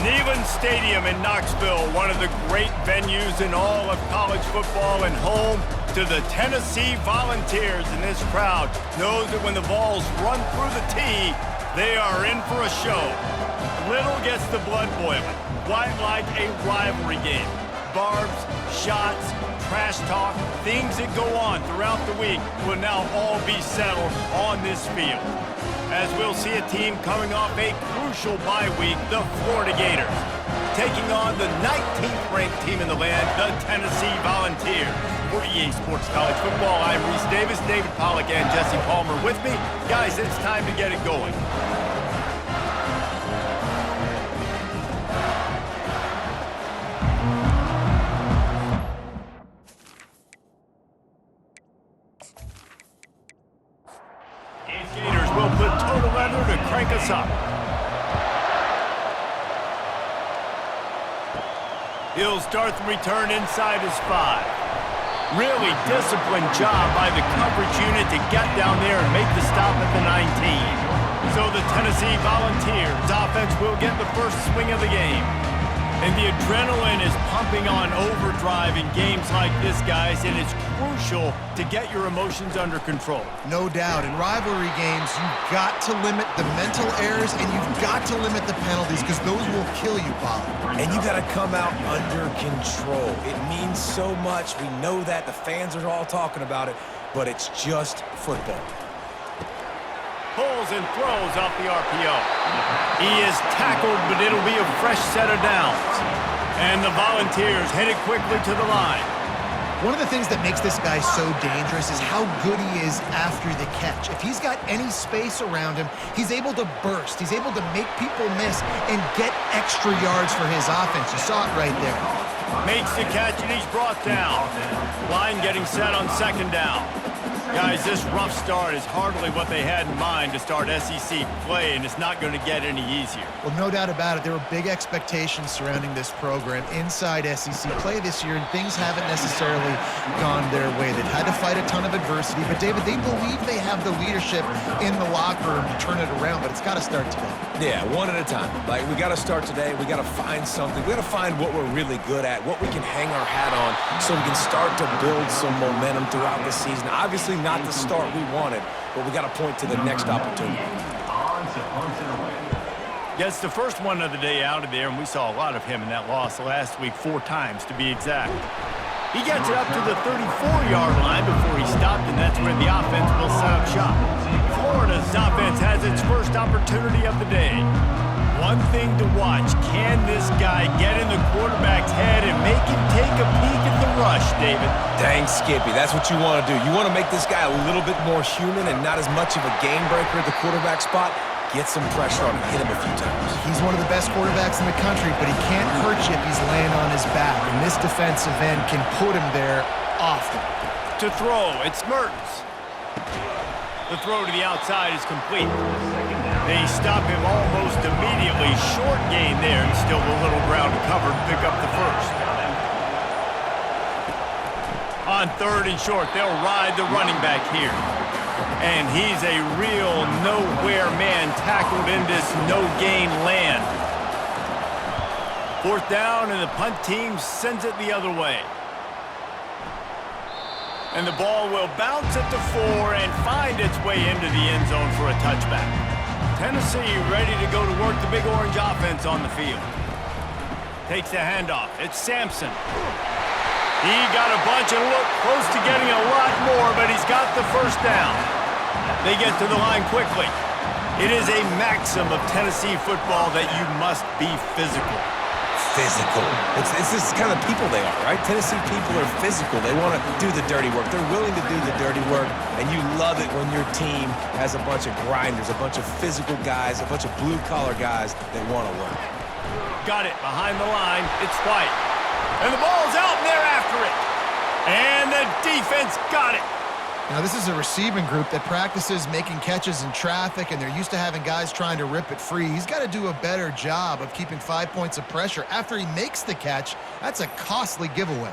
Neyland Stadium in Knoxville, one of the great venues in all of college football and home to the Tennessee Volunteers. And this crowd knows that when the balls run through the tee, they are in for a show. Little gets the blood boiling, quite like a rivalry game. Barbs, shots, trash talk, things that go on throughout the week will now all be settled on this field. As we'll see a team coming off a crucial bye week, the Florida Gators, taking on the 19th ranked team in the land, the Tennessee Volunteers. For EA Sports College Football, I'm Reese Davis, David Pollack, and Jesse Palmer with me. Guys, it's time to get it going. Gators will put total leather to crank us up. He'll start the return inside his 5. Really disciplined job by the coverage unit to get down there and make the stop at the 19. So the Tennessee Volunteers offense will get the first swing of the game. And the adrenaline is pumping on overdrive in games like this, guys, and it's crucial to get your emotions under control. No doubt. In rivalry games, you've got to limit the mental errors and you've got to limit the penalties because those will kill you, Bob. And you got to come out under control. It means so much. We know that. The fans are all talking about it, but it's just football. Pulls and throws off the RPO. He is tackled, but it'll be a fresh set of downs. And the Volunteers headed quickly to the line. One of the things that makes this guy so dangerous is how good he is after the catch. If he's got any space around him, he's able to burst. He's able to make people miss and get extra yards for his offense. You saw it right there. Makes the catch, and he's brought down. Line getting set on second down. Guys, this rough start is hardly what they had in mind to start SEC play, and it's not going to get any easier. Well, no doubt about it. There were big expectations surrounding this program inside SEC play this year, and things haven't necessarily gone their way. They've had to fight a ton of adversity, but, David, they believe they have the leadership in the locker room to turn it around, but it's got to start today. Yeah, one at a time. Like, we got to start today. We got to find something. We got to find what we're really good at, what we can hang our hat on so we can start to build some momentum throughout the season. Obviously, not the start we wanted, but we got to point to the next opportunity. Gets the first one of the day out of there, and we saw a lot of him in that loss last week, 4 times to be exact. He gets it up to the 34-yard line before he stopped, and that's where the offense will set up shop. Florida's offense has its first opportunity of the day. One thing to watch, can this guy get in the quarterback's head and make him take a peek at the rush, David? Dang, Skippy, that's what you want to do. You want to make this guy a little bit more human and not as much of a game breaker at the quarterback spot. Get some pressure on him, hit him a few times. He's one of the best quarterbacks in the country, but he can't hurt you if he's laying on his back, and this defensive end can put him there often. To throw, it's Mertens. The throw to the outside is complete. They stop him almost immediately. Short gain there, and still a little ground to cover to pick up the first. On 3rd and short, they'll ride the running back here. And he's a real nowhere man tackled in this no-gain land. 4th down, and the punt team sends it the other way. And the ball will bounce at the 4 and find its way into the end zone for a touchback. Tennessee ready to go to work the Big Orange offense on the field. Takes the handoff. It's Sampson. He got a bunch and looked close to getting a lot more, but he's got the first down. They get to the line quickly. It is a maxim of Tennessee football that you must be physical. Physical. It's this kind of people they are, right? Tennessee people are physical. They want to do the dirty work. They're willing to do the dirty work, and you love it when your team has a bunch of grinders, a bunch of physical guys, a bunch of blue-collar guys that want to work. Got it behind the line. It's White. And the ball's out, and they're after it. And the defense got it. Now, this is a receiving group that practices making catches in traffic, and they're used to having guys trying to rip it free. He's got to do a better job of keeping 5 points of pressure. After he makes the catch, that's a costly giveaway.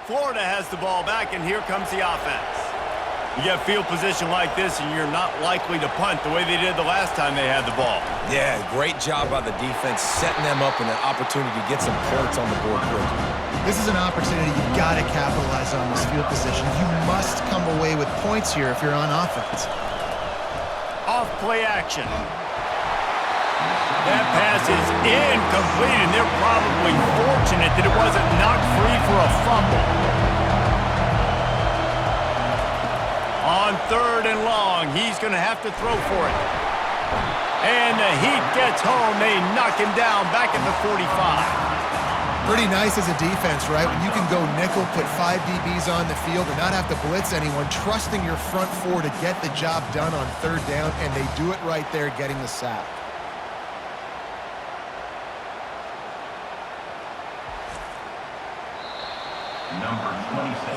Florida has the ball back, and here comes the offense. You get field position like this, and you're not likely to punt the way they did the last time they had the ball. Yeah, great job by the defense, setting them up in an opportunity to get some points on the board quickly. This is an opportunity you've got to capitalize on this field position. You must come away with points here if you're on offense. Off play action. That pass is incomplete, and they're probably fortunate that it wasn't knocked free for a fumble. On 3rd and long, he's going to have to throw for it. And the Heat gets home. They knock him down back at the 45. Pretty nice as a defense, right? When you can go nickel, put 5 DBs on the field and not have to blitz anyone, trusting your front four to get the job done on 3rd down, and they do it right there, getting the sack. Number 26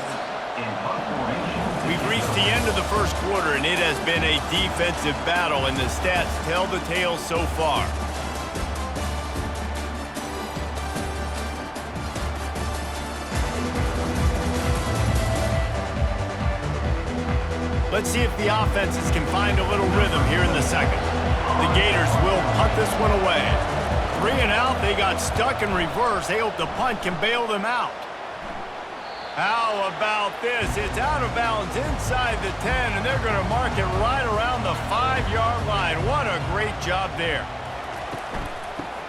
in punt formation. We've reached the end of the first quarter, and it has been a defensive battle, and the stats tell the tale so far. Let's see if the offenses can find a little rhythm here in the second. The Gators will punt this one away. 3 and out, they got stuck in reverse. They hope the punt can bail them out. How about this? It's out of bounds inside the 10, and they're going to mark it right around the 5-yard line. What a great job there.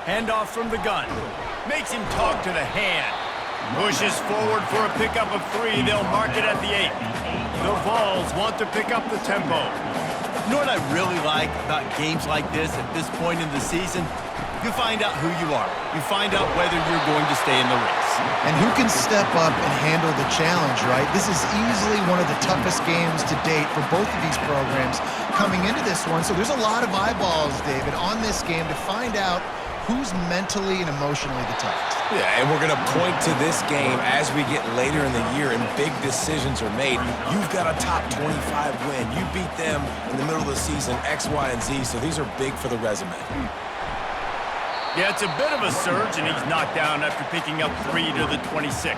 Handoff from the gun. Makes him talk to the hand. Pushes forward for a pickup of 3. They'll mark it at the 8. The Vols want to pick up the tempo. You know what I really like about games like this at this point in the season? You find out who you are. You find out whether you're going to stay in the race. And who can step up and handle the challenge, right? This is easily one of the toughest games to date for both of these programs coming into this one. So there's a lot of eyeballs, David, on this game to find out who's mentally and emotionally the toughest. Yeah, and we're going to point to this game as we get later in the year and big decisions are made. You've got a top 25 win. You beat them in the middle of the season, X, Y, and Z, so these are big for the resume. Yeah, it's a bit of a surge, and he's knocked down after picking up 3 to the 26.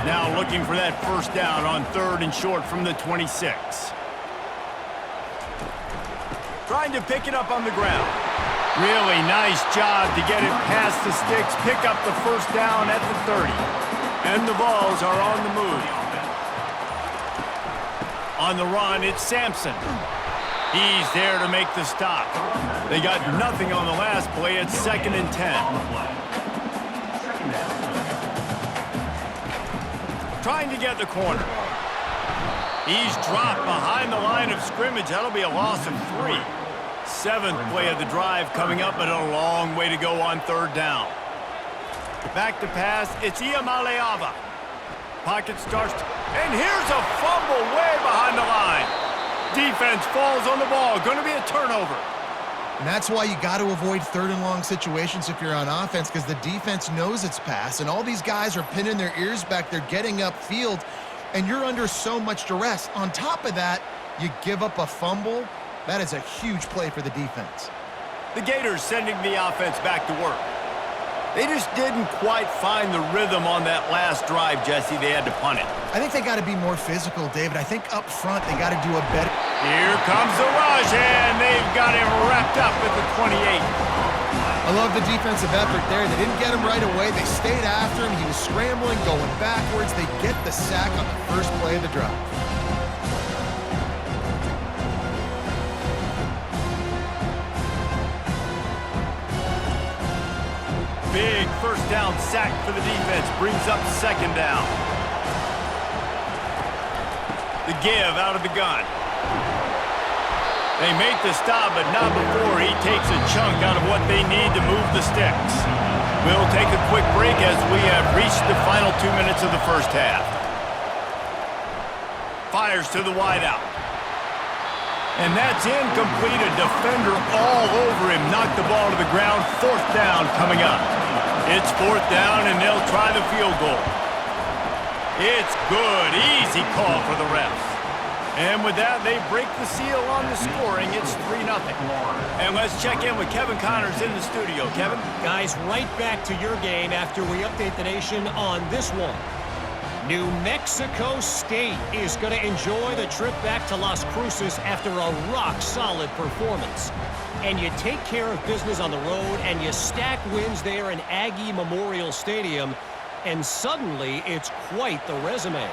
Now looking for that first down on 3rd and short from the 26. Trying to pick it up on the ground. Really nice job to get it past the sticks, pick up the first down at the 30. And the Vols are on the move. On the run, it's Sampson. He's there to make the stop. They got nothing on the last play. It's 2nd and 10. Trying to get the corner. He's dropped behind the line of scrimmage. That'll be a loss of 3. 7th play of the drive coming up, but a long way to go on 3rd down. Back to pass. It's Iamaleava. Pocket starts, and here's a fumble way behind the line. Defense falls on the ball. Going to be a turnover. And that's why you got to avoid 3rd and long situations if you're on offense, because the defense knows it's pass, and all these guys are pinning their ears back. They're getting upfield, and you're under so much duress. On top of that, you give up a fumble. That is a huge play for the defense. The Gators sending the offense back to work. They just didn't quite find the rhythm on that last drive, Jesse. They had to punt it. I think they got to be more physical, David. I think up front they got to do a better. Here comes the rush, and they've got him wrapped up at the 28. I love the defensive effort there. They didn't get him right away. They stayed after him. He was scrambling, going backwards. They get the sack on the first play of the drive. Big first down sack for the defense. Brings up 2nd down. The give out of the gun. They make the stop, but not before he takes a chunk out of what they need to move the sticks. We'll take a quick break as we have reached the final 2 minutes of the first half. Fires to the wideout. And that's incomplete. A defender all over him. Knocked the ball to the ground. 4th down coming up. It's 4th down, and they'll try the field goal. It's good. Easy call for the refs. And with that, they break the seal on the scoring. It's 3-0. And let's check in with Kevin Connors in the studio. Kevin? Guys, right back to your game after we update the nation on this one. New Mexico State is going to enjoy the trip back to Las Cruces after a rock-solid performance. And you take care of business on the road, and you stack wins there in Aggie Memorial Stadium, and suddenly it's quite the resume.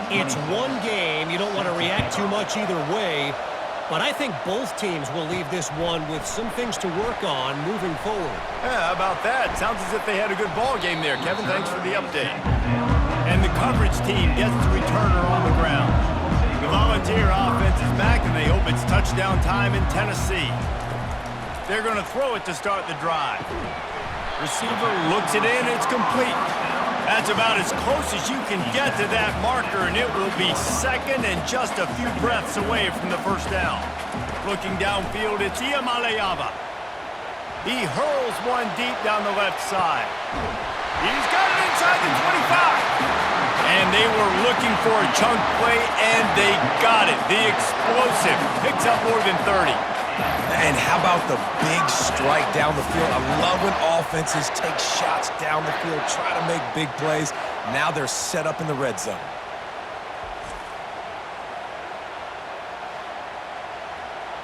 It's one game. You don't want to react too much either way, but I think both teams will leave this one with some things to work on moving forward. Yeah, how about that? Sounds as if they had a good ball game there. Kevin, thanks for the update. And the coverage team gets the returner on the ground. The Volunteer offense is back, and they hope it's touchdown time in Tennessee. They're going to throw it to start the drive. Receiver looks it in. It's complete. That's about as close as you can get to that marker, and it will be second and just a few breaths away from the first down. Looking downfield, it's Iamaleava. He hurls one deep down the left side. He's got it inside the 25. And they were looking for a chunk play, and they got it. The explosive picks up more than 30. And how about the big strike down the field? I love when offenses take shots down the field, try to make big plays. Now they're set up in the red zone.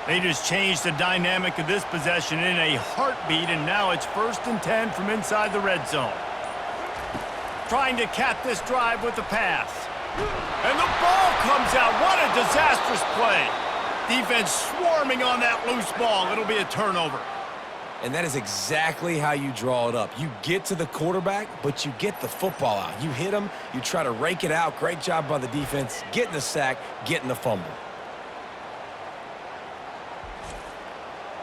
They just changed the dynamic of this possession in a heartbeat, and now it's 1st and 10 from inside the red zone. Trying to cap this drive with the pass. And the ball comes out. What a disastrous play. Defense swarming on that loose ball. It'll be a turnover. And that is exactly how you draw it up. You get to the quarterback, but you get the football out. You hit him, you try to rake it out. Great job by the defense. Getting the sack, getting the fumble.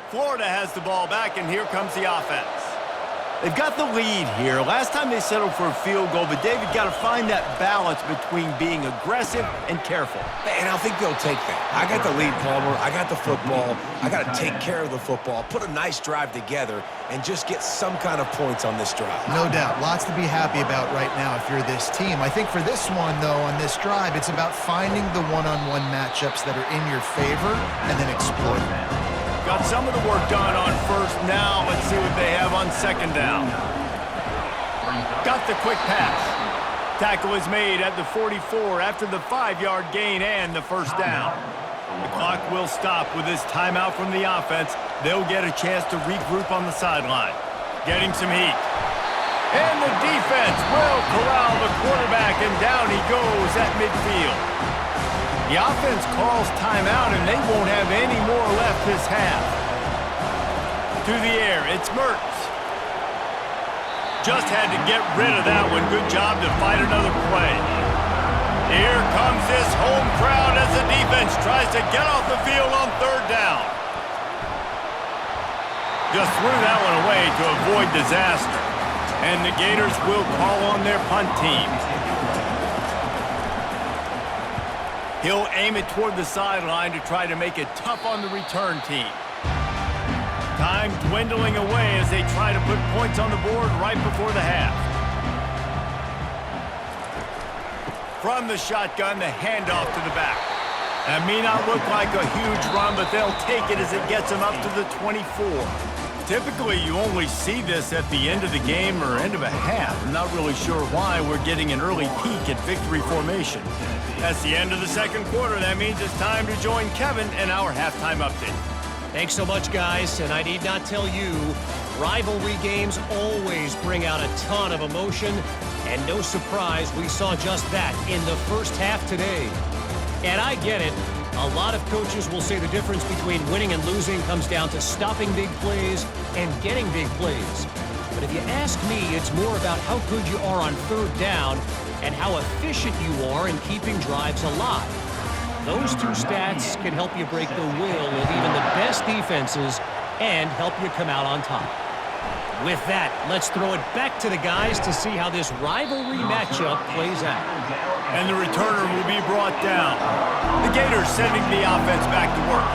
Florida has the ball back, and here comes the offense. They've got the lead here. Last time they settled for a field goal, but David got to find that balance between being aggressive and careful. And I think they'll take that. I got the lead, Palmer. I got the football. I got to take care of the football, put a nice drive together, and just get some kind of points on this drive. No doubt. Lots to be happy about right now if you're this team. I think for this one, though, on this drive, it's about finding the one-on-one matchups that are in your favor and then exploiting them. Got some of the work done on first. Now let's see what they have on second down. Got the quick pass. Tackle is made at the 44 after the 5-yard gain and the first down. The clock will stop with this timeout from the offense. They'll get a chance to regroup on the sideline. Getting some heat. And the defense will corral the quarterback, and down he goes at midfield. The offense calls timeout, and they won't have any more left this half. To the air, it's Mertz. Just had to get rid of that one. Good job to fight another play. Here comes this home crowd as the defense tries to get off the field on third down. Just threw that one away to avoid disaster. And the Gators will call on their punt team. He'll aim it toward the sideline to try to make it tough on the return team. Time dwindling away as they try to put points on the board right before the half. From the shotgun, the handoff to the back. That may not look like a huge run, but they'll take it as it gets them up to the 24. Typically, you only see this at the end of the game or end of a half. I'm not really sure why we're getting an early peek at victory formation. That's the end of the second quarter. That means it's time to join Kevin in our halftime update. Thanks so much, guys, and I need not tell you, rivalry games always bring out a ton of emotion, and no surprise, we saw just that in the first half today. And I get it. A lot of coaches will say the difference between winning and losing comes down to stopping big plays and getting big plays. But if you ask me, it's more about how good you are on third down and how efficient you are in keeping drives alive. Those two stats can help you break the will of even the best defenses and help you come out on top. With that, let's throw it back to the guys to see how this rivalry matchup plays out. And the returner will be brought down. The Gators sending the offense back to work.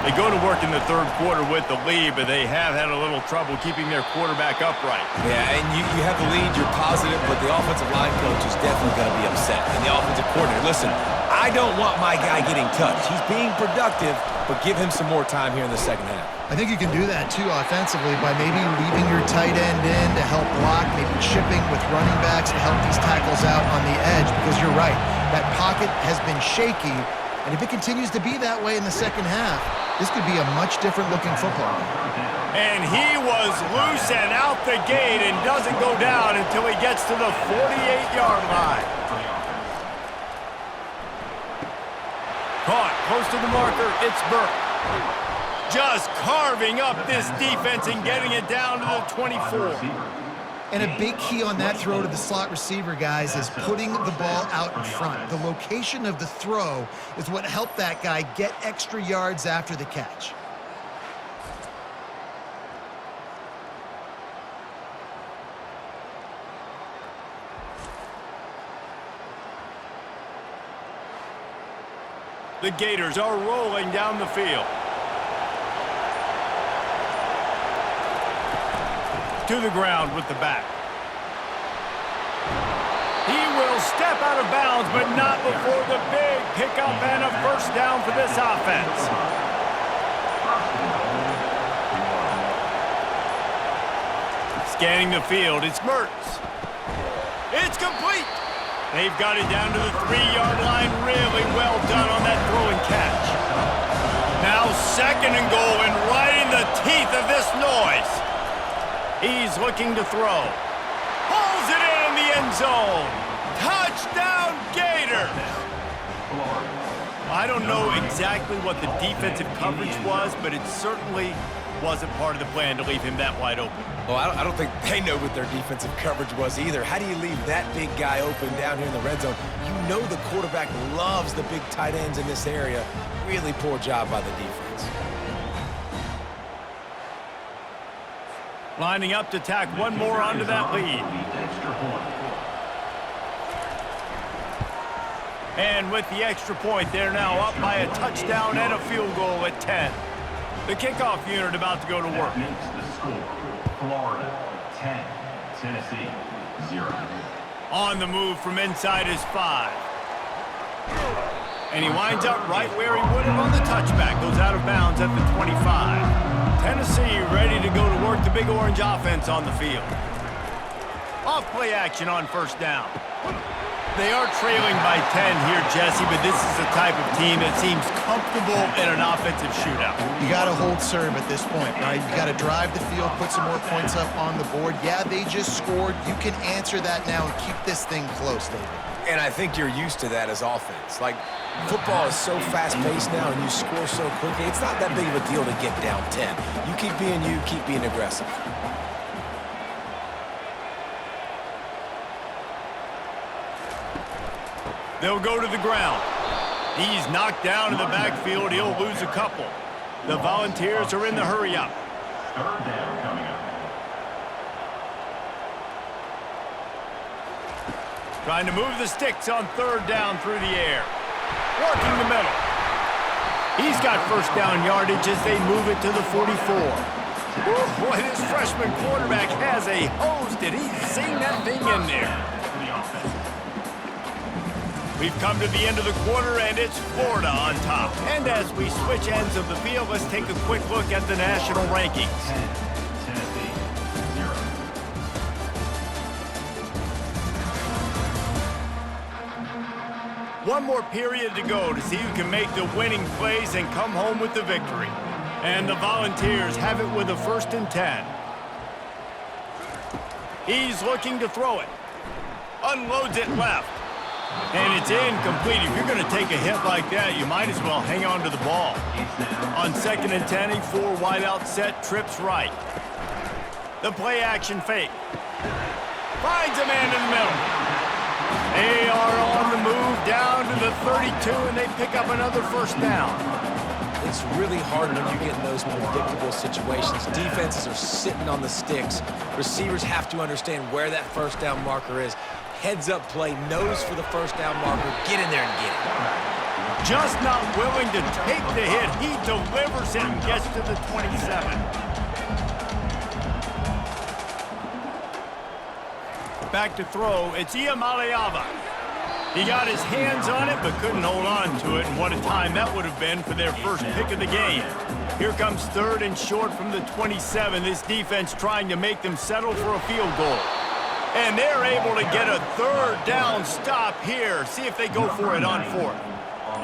They go to work in the third quarter with the lead, but they have had a little trouble keeping their quarterback upright. Yeah, and you have the lead, you're positive, but the offensive line coach is definitely going to be upset. And the offensive coordinator, listen, I don't want my guy getting touched. He's being productive, but give him some more time here in the second half. I think you can do that, too, offensively, by maybe leaving your tight end in to help block, maybe chipping with running backs to help these tackles out on the edge, because you're right, that pocket has been shaky, and if it continues to be that way in the second half, this could be a much different-looking football. And he was loose and out the gate and doesn't go down until he gets to the 48-yard line. Caught close to the marker, it's Burke. Just carving up this defense and getting it down to the 24. And a big key on that throw to the slot receiver, guys, is putting the ball out in front. The location of the throw is what helped that guy get extra yards after the catch. The Gators are rolling down the field. To the ground with the back. He will step out of bounds, but not before the big pickup and a first down for this offense. Scanning the field, it's Mertz. It's complete. They've got it down to the 3-yard line. Really well done on that throw and catch. Now 2nd and goal, and right in the teeth of this noise. He's looking to throw. Pulls it in the end zone. Touchdown, Gators! I don't know exactly what the defensive coverage was, but it certainly wasn't part of the plan to leave him that wide open. Well, I don't think they know what their defensive coverage was either. How do you leave that big guy open down here in the red zone? You know the quarterback loves the big tight ends in this area. Really poor job by the defense. Lining up to tack one more onto that lead. And with the extra point, they're now up by a touchdown and a field goal at 10. The kickoff unit about to go to work. That makes the score. Florida 10, Tennessee 0. On the move from inside his 5. And he winds up right where he would have on the touchback. Goes out of bounds at the 25. Tennessee ready to go to work the Big Orange offense on the field. Off play action on first down. They are trailing by 10 here, Jesse, but this is the type of team that seems comfortable in an offensive shootout. You got to hold serve at this point, right? You got to drive the field, put some more points up on the board. Yeah, they just scored. You can answer that now and keep this thing close, David. And I think you're used to that as offense. Like, football is so fast-paced now and you score so quickly, it's not that big of a deal to get down 10. You keep being you, keep being aggressive. They'll go to the ground. He's knocked down in the backfield. He'll lose a couple. The Volunteers are in the hurry-up. 3rd down coming up. Trying to move the sticks on 3rd down through the air. Working the middle. He's got first down yardage as they move it to the 44. Ooh, boy, this freshman quarterback has a hose. Did he sing that thing in there? We've come to the end of the quarter, and it's Florida on top. And as we switch ends of the field, let's take a quick look at the national rankings. 10, Tennessee 0. One more period to go to see who can make the winning plays and come home with the victory. And the Volunteers have it with a 1st and 10. He's looking to throw it. Unloads it left. And it's incomplete. If you're going to take a hit like that, you might as well hang on to the ball. On 2nd and 10, he 4 wide out set, trips right. The play action fake. Finds a man in the middle. They are on the move down to the 32, and they pick up another first down. It's really hard when you get in those predictable situations. Defenses are sitting on the sticks. Receivers have to understand where that first down marker is. Heads up play, nose for the first down marker. Get in there and get it. Just not willing to take the hit. He delivers it and gets to the 27. Back to throw. It's Iamaleava. He got his hands on it, but couldn't hold on to it, and what a time that would have been for their first pick of the game. Here comes 3rd and short from the 27. This defense trying to make them settle for a field goal. And they're able to get a 3rd down stop here. See if they go for it on 4th.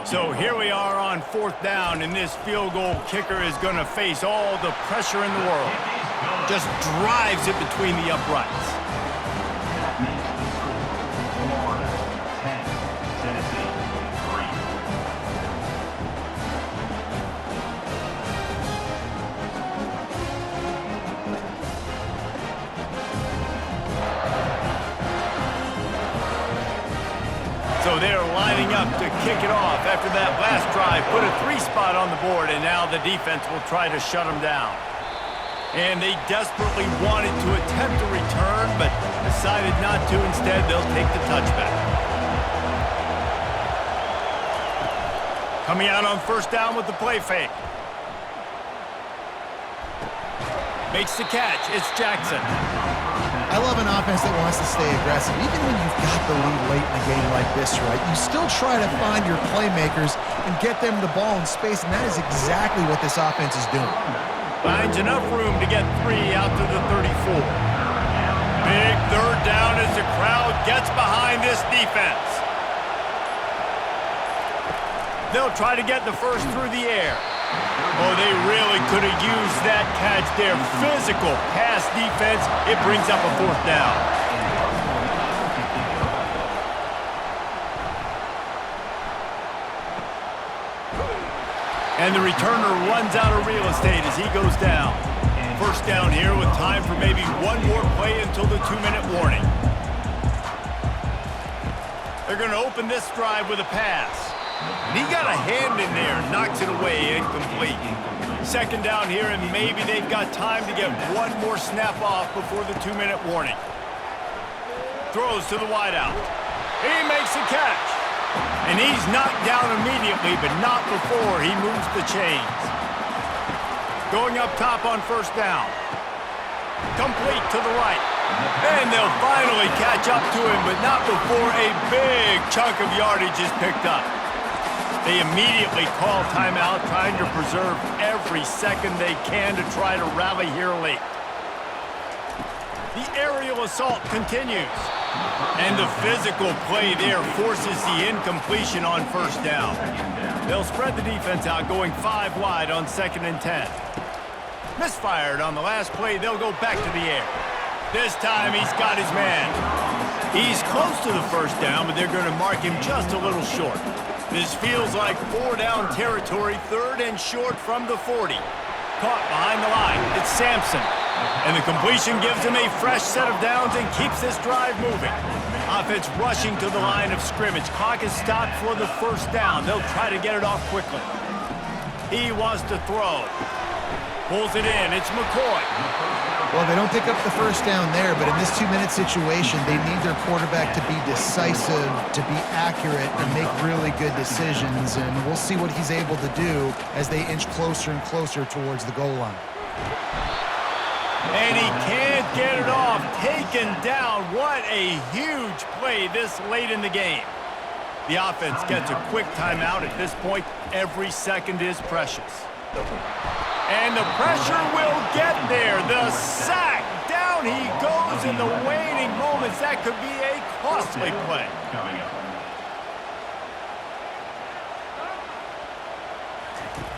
So here we are on 4th down, and this field goal kicker is going to face all the pressure in the world. Just drives it between the uprights. Florida 10, Tennessee 3. So they're lining up to kick it off after that last drive. Put a 3 spot on the board, and now the defense will try to shut them down. And they desperately wanted to attempt a return, but decided not to. Instead, they'll take the touchback. Coming out on 1st down with the play fake. Makes the catch. It's Jackson. I love an offense that wants to stay aggressive. Even when you've got the lead late in a game like this, right, you still try to find your playmakers and get them the ball in space, and that is exactly what this offense is doing. Finds enough room to get 3 out to the 34. Big 3rd down as the crowd gets behind this defense. They'll try to get the first through the air. Oh, they really could have used that catch there. Physical pass defense. It brings up a 4th down. And the returner runs out of real estate as he goes down. 1st down here with time for maybe one more play until the 2-minute warning. They're going to open this drive with a pass. And he got a hand in there, knocks it away, incomplete. 2nd down here, and maybe they've got time to get one more snap off before the 2-minute warning. Throws to the wideout. He makes the catch. And he's knocked down immediately, but not before he moves the chains. Going up top on 1st down. Complete to the right. And they'll finally catch up to him, but not before a big chunk of yardage is picked up. They immediately call timeout, trying to preserve every second they can to try to rally here late. The aerial assault continues. And the physical play there forces the incompletion on 1st down. They'll spread the defense out, going 5 wide on 2nd and 10. Misfired on the last play. They'll go back to the air. This time he's got his man. He's close to the 1st down, but they're going to mark him just a little short. This feels like 4-down territory, 3rd and short from the 40. Caught behind the line. It's Sampson. And the completion gives him a fresh set of downs and keeps this drive moving. Offense rushing to the line of scrimmage. Clock is stopped for the 1st down. They'll try to get it off quickly. He wants to throw. Pulls it in. It's McCoy. Well, they don't pick up the 1st down there, but in this 2-minute situation, they need their quarterback to be decisive, to be accurate, and make really good decisions. And we'll see what he's able to do as they inch closer and closer towards the goal line. And he can't get it off. Taken down. What a huge play this late in the game. The offense gets a quick timeout. At this point, every second is precious. And the pressure will get there. The sack. Down he goes in the waning moments. That could be a costly play. Coming up.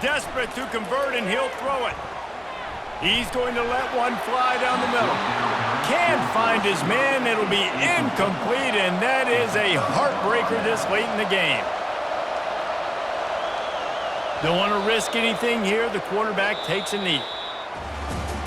Desperate to convert, and he'll throw it. He's going to let one fly down the middle. Can't find his man. It'll be incomplete, and that is a heartbreaker this late in the game. Don't want to risk anything here. The quarterback takes a knee.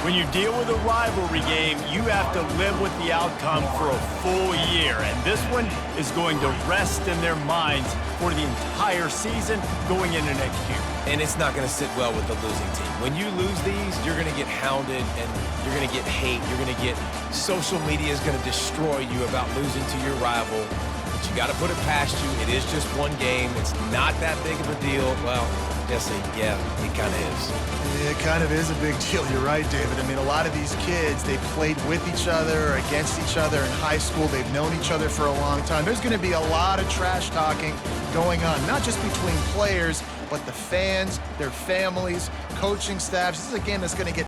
When you deal with a rivalry game, you have to live with the outcome for a full year, and this one is going to rest in their minds for the entire season going into next year. And it's not going to sit well with the losing team. When you lose these, you're going to get hounded, and you're going to get hate. You're going to get social media is going to destroy you about losing to your rival. But you got to put it past you. It is just one game. It's not that big of a deal. Well, Yes, yeah, it kind of is. It kind of is a big deal. You're right, David. I mean, a lot of these kids, they played with each other or against each other in high school. They've known each other for a long time. There's going to be a lot of trash talking going on, not just between players, but the fans, their families, coaching staffs. This is a game that's going to get